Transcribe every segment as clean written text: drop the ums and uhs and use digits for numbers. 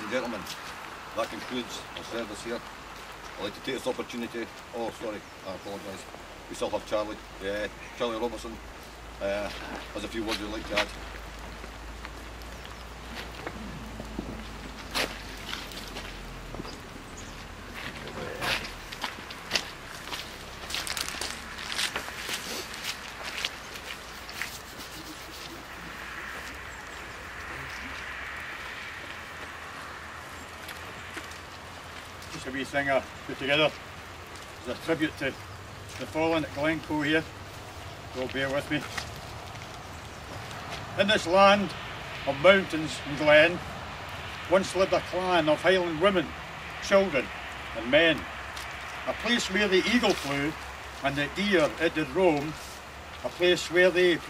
and gentlemen, that concludes our service here. I'd like to take this opportunity, oh sorry, I apologise, we still have Charlie, Charlie Robertson has a few words he'd like to add. Just a wee thing I put together as a tribute to the fallen at Glencoe here, so bear with me. In this land of mountains and glen, once lived a clan of Highland women, children and men. A place where the eagle flew and the deer it did roam, a place where they were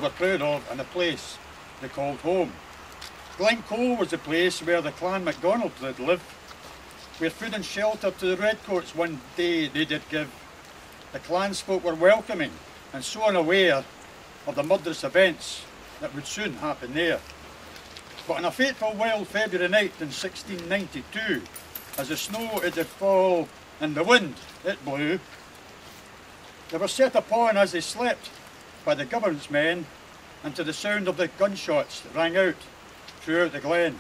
proud of, and a place they called home. Glencoe was the place where the Clan MacDonald did live, where food and shelter to the redcoats one day they did give. The clansfolk were welcoming and so unaware of the murderous events that would soon happen there. But on a fateful wild February night in 1692, as the snow it did fall and the wind it blew, they were set upon as they slept by the government's men, and to the sound of the gunshots that rang out throughout the glen.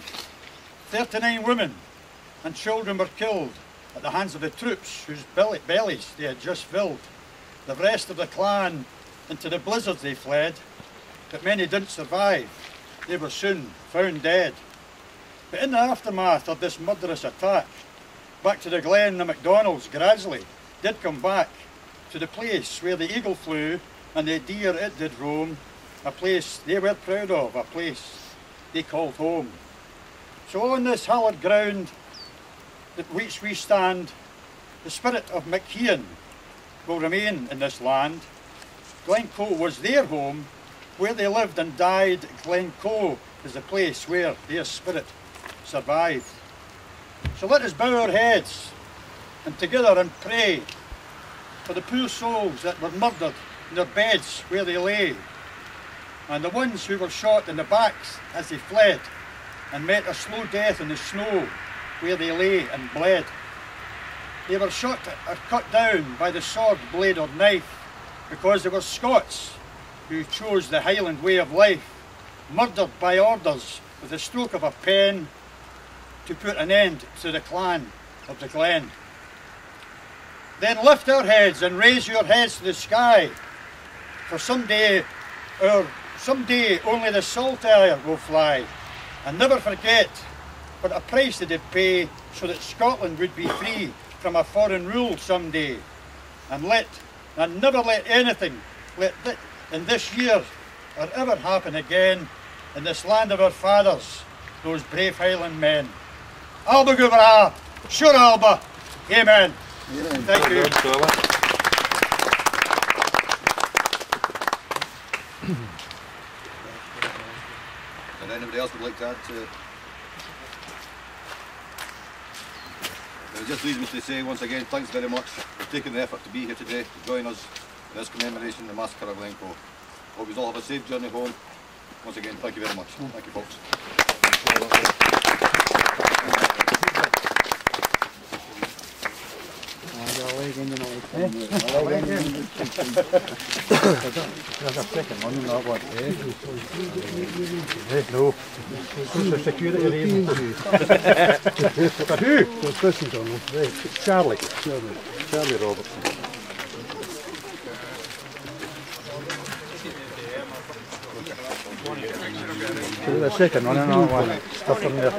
39 women and children were killed at the hands of the troops whose bellies they had just filled. The rest of the clan into the blizzards they fled, but many didn't survive. They were soon found dead. But in the aftermath of this murderous attack, back to the glen the MacDonalds gradually did come back to the place where the eagle flew and the deer it did roam, a place they were proud of, a place they called home. So on this hallowed ground at which we stand, the spirit of McKeon will remain in this land. Glencoe was their home, where they lived and died. Glencoe is the place where their spirit survived. So let us bow our heads and together and pray for the poor souls that were murdered in their beds where they lay, and the ones who were shot in the backs as they fled and met a slow death in the snow where they lay and bled. They were shot or cut down by the sword, blade or knife because they were Scots who chose the Highland way of life, murdered by orders with the stroke of a pen to put an end to the clan of the Glen. Then lift our heads and raise your heads to the sky, for someday only the saltire will fly, and never forget what a price they did pay so that Scotland would be free from a foreign rule someday. And never let anything in this year or ever happen again in this land of our fathers, those brave Highland men. Alba Gubara, Sure Alba, Amen. Thank you. And anybody else would like to add to it? It just leaves me to say once again, thanks very much for taking the effort to be here today, to join us in this commemoration of the massacre of Glencoe. Hope you all have a safe journey home. Once again, thank you very much. Thank you, folks. There's a second one in that one. No. Social Security reason. But who? Charlie. Charlie Robertson. There's a second one in that one. Stuff in there.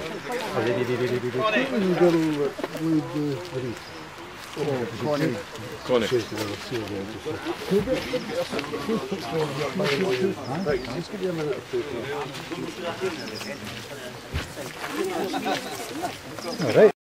Connie. All right.